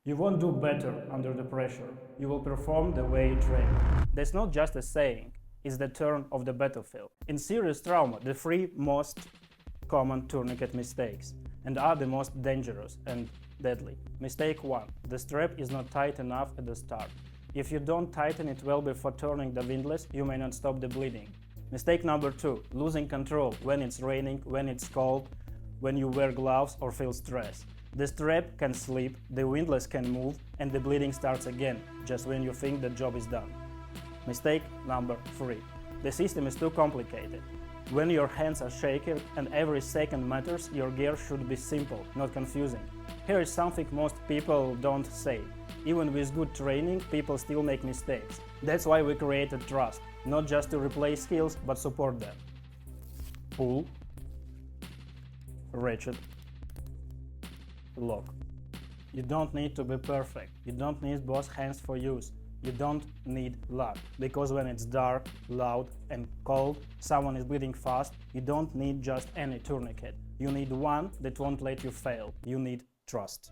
You won't do better under the pressure. You will perform the way trained. That's not just a saying, it's the turn of the battlefield. In serious trauma, the three most common tourniquet mistakes, and are the most dangerous and deadly. Mistake 1. The strap is not tight enough at the start. If you don't tighten it well before turning the windlass, you may not stop the bleeding. Mistake number 2. Losing control when it's raining, when it's cold, when you wear gloves or feel stress. The strap can slip, the windlass can move, and the bleeding starts again, just when you think the job is done. Mistake number 3. The system is too complicated. When your hands are shaking and every second matters, your gear should be simple, not confusing. Here is something most people don't say. Even with good training, people still make mistakes. That's why we created Trust, not just to replace skills, but support them. Pull, ratchet, lock. You don't need to be perfect. You don't need both hands for use. You don't need luck, because when it's dark, loud and cold, someone is bleeding fast, you don't need just any tourniquet. You need one that won't let you fail. You need trust.